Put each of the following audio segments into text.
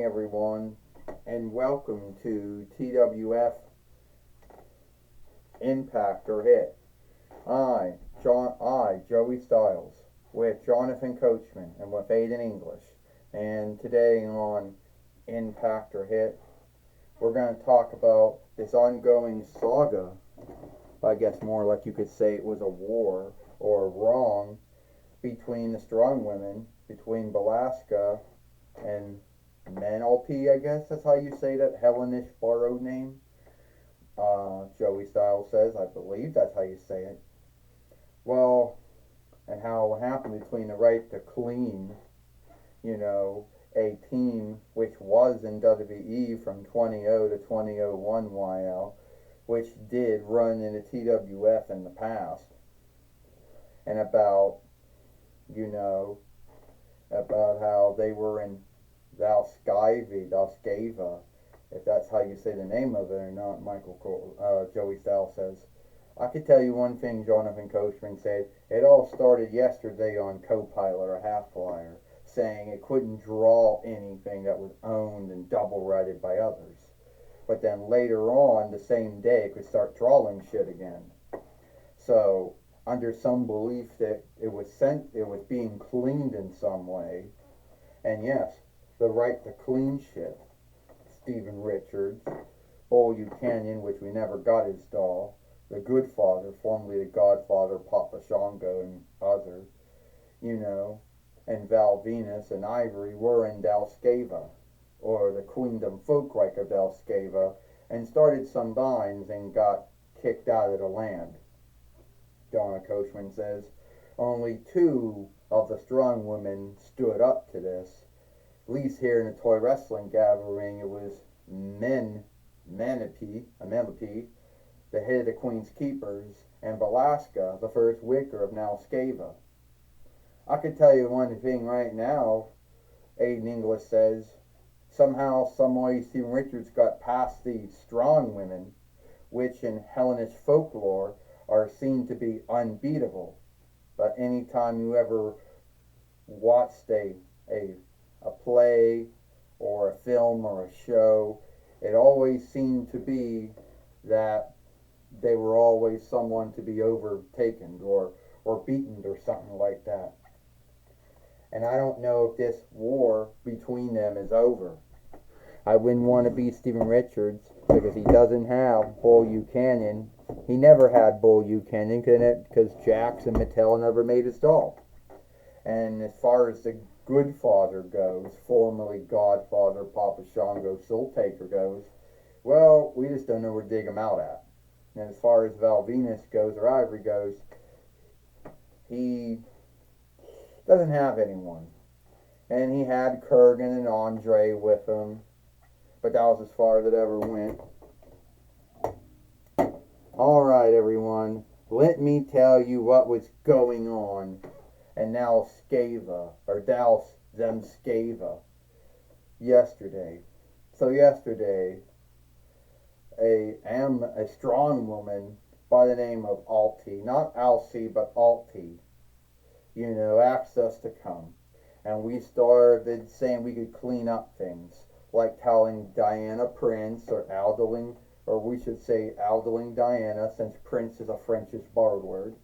everyone, and welcome to TWF Impact or Hit. Joey Styles, with Jonathan Coachman and with Aiden English. And today on Impact or Hit, we're going to talk about this ongoing saga. I guess more like you could say it was a war or a wrong between the strong women, between Belasca and Menalp, I guess that's how you say that Hellenish borrowed name. Joey Styles says, I believe that's how you say it. Well, and how it happened between the right to clean, a team which was in WWE from 2000 to 2001 YL, which did run in the TWF in the past, and about how they were in Dalskava, if that's how you say the name of it or not. Joey Styles says, I could tell you one thing Jonathan Coachman said. It all started yesterday on Copilot or Half Flyer, saying it couldn't draw anything that was owned and double-righted by others. But then later on, the same day, it could start drawing shit again. So, under some belief that it was being cleaned in some way, and yes, the right to clean shit. Stephen Richards, Bull Buchanan, which we never got his doll, the Good Father, formerly the Godfather, Papa Shango, and others, and Val Venus and Ivory were in Dalskava, or the Queendom Folkreich of Dalskava, and started some binds and got kicked out of the land. Donna Coachman says only two of the strong women stood up to this. At least here in the toy wrestling gathering, it was Menalp, the head of the Queen's Keepers, and Belasca, the first Wicker of Dalskava. I could tell you one thing right now, Aiden English says, somehow, someway, Stephen Richards got past the strong women, which in Hellenish folklore are seen to be unbeatable. But anytime you ever watched a play or a film or a show, it always seemed to be that they were always someone to be overtaken or beaten or something like that. And I don't know if this war between them is over. I wouldn't want to be Stephen Richards because he doesn't have Bull Buchanan. He never had Bull Buchanan because Jax and Mattel never made his doll. And as far as the Good Father goes, formerly Godfather, Papa Shango, Soul Taker goes, well, we just don't know where to dig him out at. And as far as Val Venus goes, or Ivory goes, he doesn't have anyone. And he had Kurgan and Andre with him, but that was as far as it ever went. Alright, everyone, let me tell you what was going on in Dalskava, or Dalskava, yesterday. So yesterday, a strong woman by the name of Alti, not Alcy, but Alti, asked us to come. And we started saying we could clean up things, like telling Diana Prince, or Aldeling, or we should say Aldeling Diana, since Prince is a Frenchish borrowed word.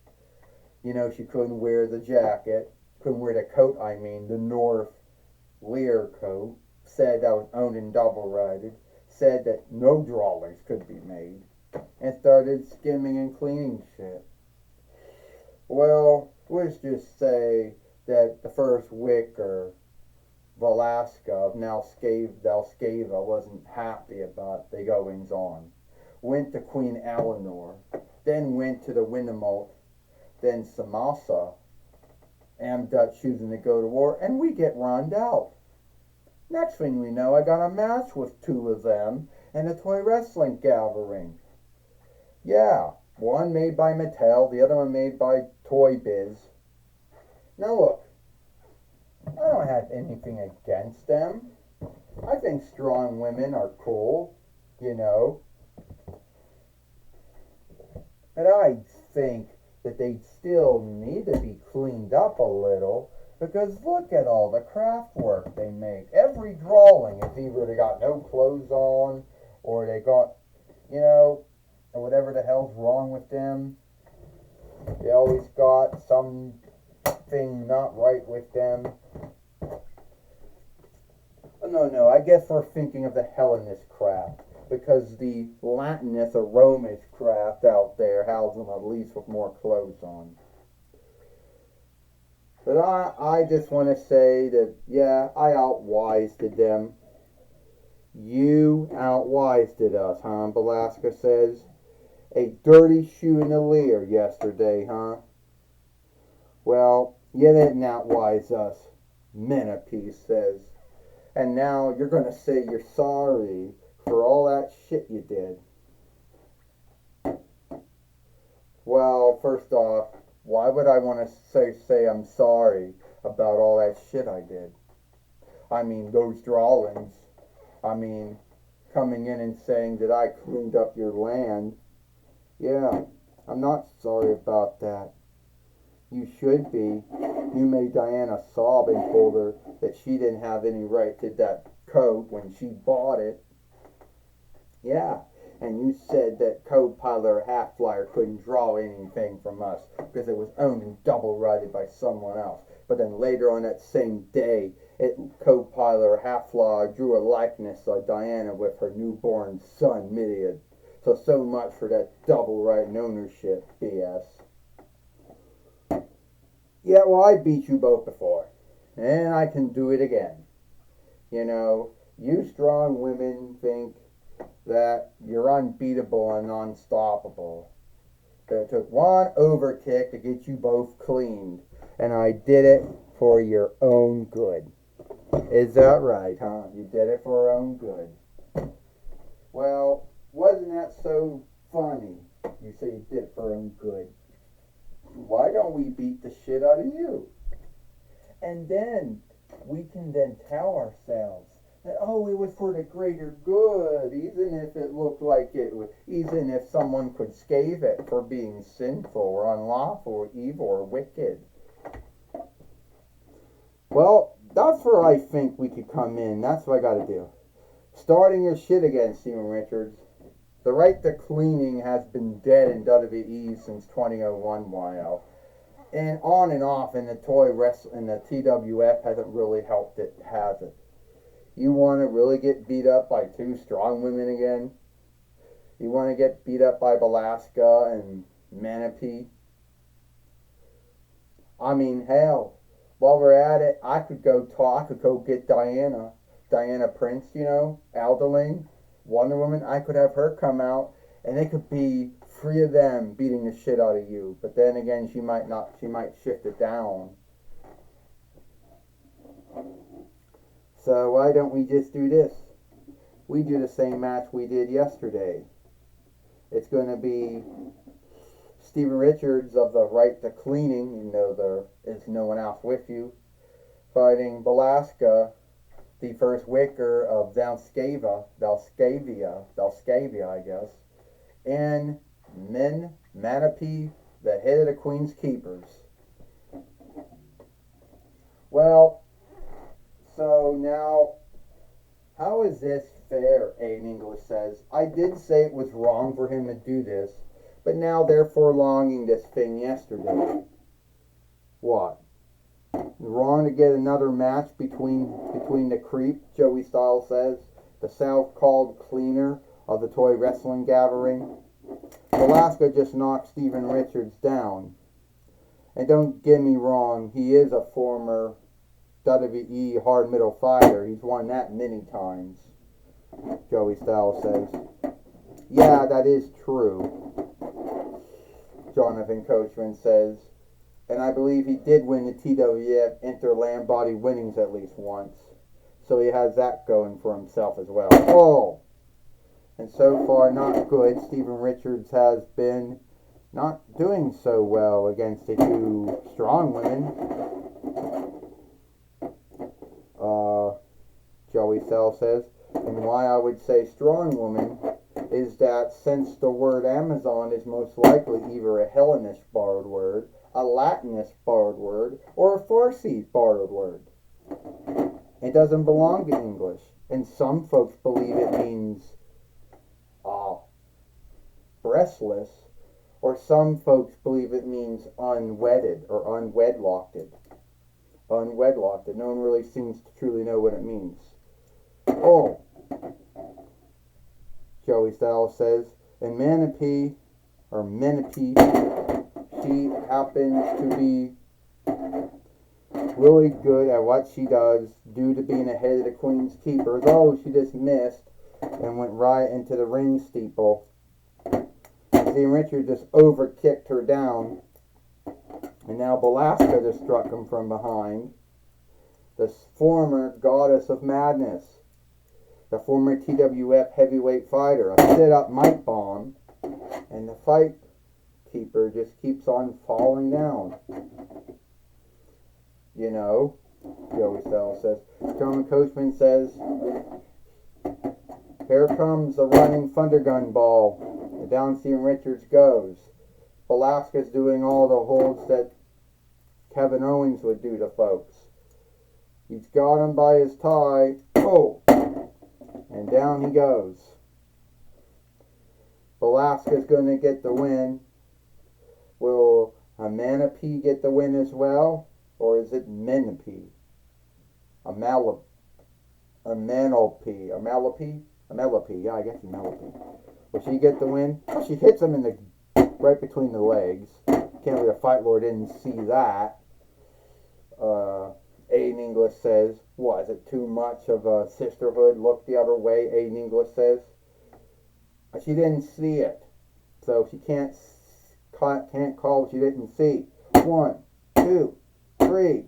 She couldn't wear the jacket, couldn't wear the coat, the North Lear coat, said that was owned and double-righted, said that no drawings could be made, and started skimming and cleaning shit. Well, let's just say that the first Wicker, Velasca of Dalskava, wasn't happy about the goings on. Went to Queen Eleanor, then went to the Winnemalt, then Samasa, and Dutch choosing to go to war, and we get run out. Next thing we know, I got a match with two of them in a toy wrestling gathering. Yeah, one made by Mattel, the other one made by Toy Biz. Now look, I don't have anything against them. I think strong women are cool, But I think that they still need to be cleaned up a little. Because look at all the craft work they make. Every drawing is either they got no clothes on, or they got, or whatever the hell's wrong with them. They always got something not right with them. No, I guess we're thinking of the Hellenist craft. Because the Latinist or Romish craft out there has them at least with more clothes on. But I just want to say that, yeah, I outwised them. You outwised us, huh? Belasca says. A dirty shoe in the leer yesterday, huh? Well, you didn't outwise us, Menipee says. And now you're going to say you're sorry for all that shit you did. Well, first off, why would I want to say I'm sorry about all that shit I did? I mean, those drawings. I mean, coming in and saying that I cleaned up your land. Yeah, I'm not sorry about that. You should be. You made Diana sob and told her that she didn't have any right to that coat when she bought it. Yeah, and you said that co-pilot Half-Flyer couldn't draw anything from us because it was owned and double-righted by someone else. But then later on that same day, co-pilot Half-Flyer drew a likeness of Diana with her newborn son, Midian. So much for that double-right ownership BS. Yeah, well, I beat you both before, and I can do it again. You strong women think that you're unbeatable and unstoppable. But it took one overkick to get you both cleaned, and I did it for your own good. Is that right, huh? You did it for your own good. Well, wasn't that so funny? You say you did it for your own good. Why don't we beat the shit out of you? And then we can then tell ourselves that, oh, it was for the greater good, even if it looked like it was, even if someone could scathe it for being sinful or unlawful or evil or wicked. Well, that's where I think we could come in. That's what I gotta do. Starting your shit again, Steven Richards. The right to cleaning has been dead in WWE since 2001, YL. And on and off in the in the TWF hasn't really helped it, has it? You want to really get beat up by two strong women again? You want to get beat up by Belasca and Menipee? I mean, hell, while we're at it, I could go get Diana Prince, Aldeling, Wonder Woman. I could have her come out, and it could be three of them beating the shit out of you. But then again, she might shift it down. So why don't we just do this? We do the same match we did yesterday. It's going to be Steven Richards of the Right to Cleaning, there is no one else with you, fighting Belasca, the first wicker of Dalskavia, I guess, and Menipee, the head of the Queen's Keepers. Well, so now, how is this fair, Aiden English says. I did say it was wrong for him to do this, but now they're prolonging this thing yesterday. What? Wrong to get another match between the creep, Joey Styles says, the self-called cleaner of the toy wrestling gathering. Velasco just knocked Steven Richards down. And don't get me wrong, he is a former WWE hard middle fighter. He's won that many times, Joey Styles says. Yeah, that is true, Jonathan Coachman says. And I believe he did win the TWF Interland Body Winnings at least once. So he has that going for himself as well. Oh! And so far, not good. Steven Richards has been not doing so well against the two strong women. Joey Sell says. And why I would say strong woman is that since the word Amazon is most likely either a Hellenish borrowed word, a Latinist borrowed word or a Farsi borrowed word. It doesn't belong to English. And some folks believe it means breastless, or some folks believe it means unwedded or unwedlocked. Unwedlocked. No one really seems to truly know what it means. Oh, Joey Styles says, and Menipee, she happens to be really good at what she does due to being ahead of the Queen's Keepers. Oh, she just missed and went right into the ring steeple. Steven Richards just overkicked her down. And now Belasca just struck him from behind. The former Goddess of Madness. The former TWF heavyweight fighter. A sit-up mic bomb. And the fight keeper just keeps on falling down. You know, Joey Styles says. John Coachman says, here comes the running Thundergun ball. And down Steven Richards goes. Belasca's doing all the holds that Kevin Owens would do to folks. He's got him by his tie. Oh! And down he goes. Belasca's going to get the win. Will a Menipee get the win as well? Or is it Menipee? A Menipee? Yeah, I guess a Menipee. Will she get the win? She hits him in the right between the legs. Can't believe the Fight Lord didn't see that. Aiden English says, what, is it too much of a sisterhood? Look the other way, Aiden English says. She didn't see it. So she can't call what she didn't see. 1, 2, 3.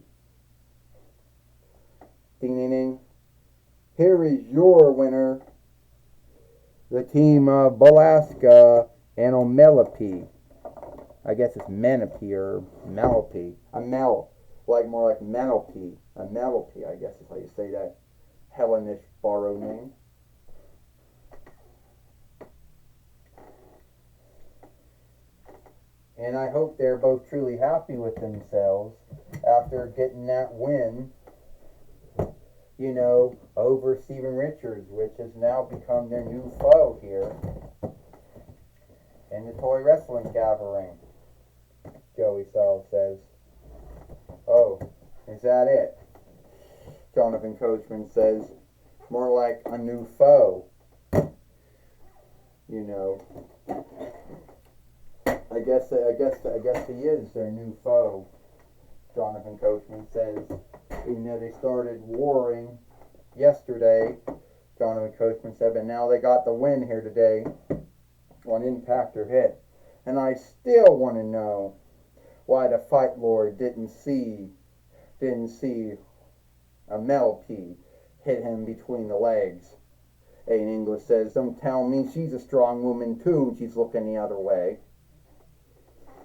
Ding, ding, ding. Here is your winner. The team of Belasca and Menipee. I guess it's Menipee or Menipee. More like Menipee. A Menipee, I guess is how you say that Hellenish borrowed name. And I hope they're both truly happy with themselves after getting that win, you know, over Steven Richards, which has now become their new foe here in the Toy Wrestling Gathering. Joey Styles says, oh, is that it? Jonathan Coachman says, more like a new foe. You know, I guess he is their new foe. Jonathan Coachman says, even though they started warring yesterday, Jonathan Coachman said, but now they got the win here today on Impact or Hit. And I still want to know why the Fight Lord didn't see a Menipee hit him between the legs. Aiden English says, don't tell me she's a strong woman too and she's looking the other way.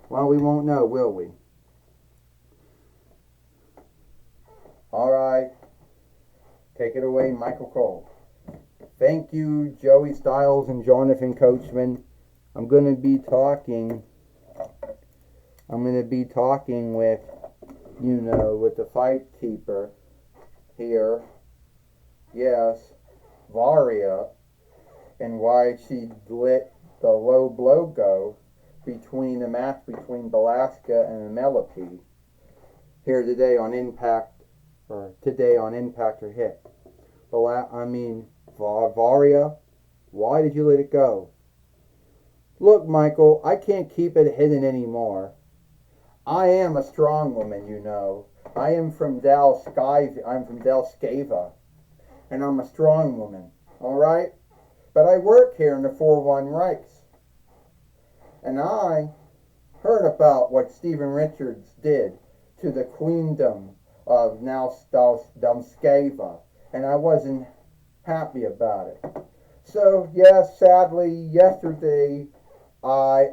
Well, we won't know, will we? Alright. Take it away, Michael Cole. Thank you, Joey Styles and Jonathan Coachman. I'm going to be talking with, you know, with the fight keeper here. Yes, Varia, and why she let the low blow go between the match between Belasca and Menipee here today on Impact or Hit. Varia, why did you let it go? Look, Michael, I can't keep it hidden anymore. I am a strong woman, you know. I am from Del Scava, and I'm a strong woman, all right? But I work here in the 4-1 Reichs. And I heard about what Steven Richards did to the queendom of now Scava, and I wasn't happy about it. So, yes, sadly, yesterday, I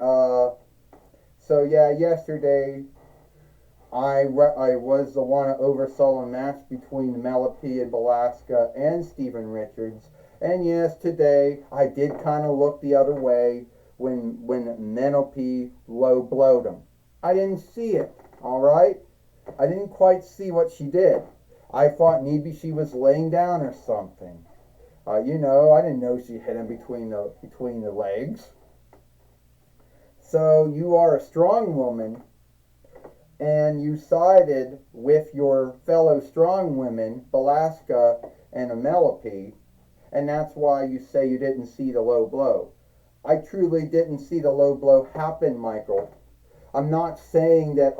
was the one that oversaw a match between Menipee and Belasca and Steven Richards. And yes, today I did kind of look the other way when Menipee low blowed him. I didn't see it, all right? I didn't quite see what she did. I thought maybe she was laying down or something. I didn't know she hit him between the legs. So you are a strong woman, and you sided with your fellow strong women, Belasca and Amelope, and that's why you say you didn't see the low blow. I truly didn't see the low blow happen, Michael. I'm not saying that,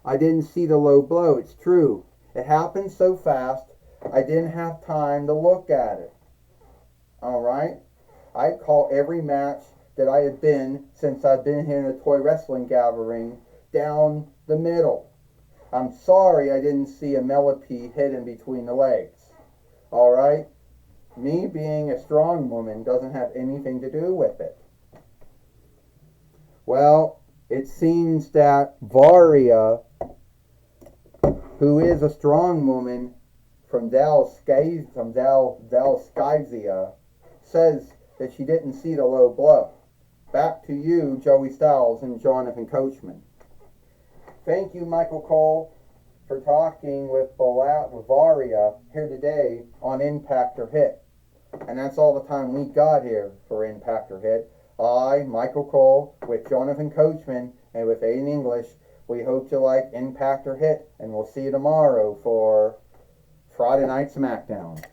I didn't see the low blow. It's true. It happened so fast, I didn't have time to look at it. All right? I call every match that I have been since I've been here in the toy wrestling gathering down the middle. I'm sorry I didn't see a Mellipede hit in between the legs. All right? Me being a strong woman doesn't have anything to do with it. Well, it seems that Varia, who is a strong woman from Dalskyzia, says that she didn't see the low blow. Back to you, Joey Styles and Jonathan Coachman. Thank you, Michael Cole, for talking with Varia here today on Impact or Hit. And that's all the time we got here for Impact or Hit. I, Michael Cole, with Jonathan Coachman and with Aiden English, we hope you like Impact or Hit, and we'll see you tomorrow for Friday Night SmackDown.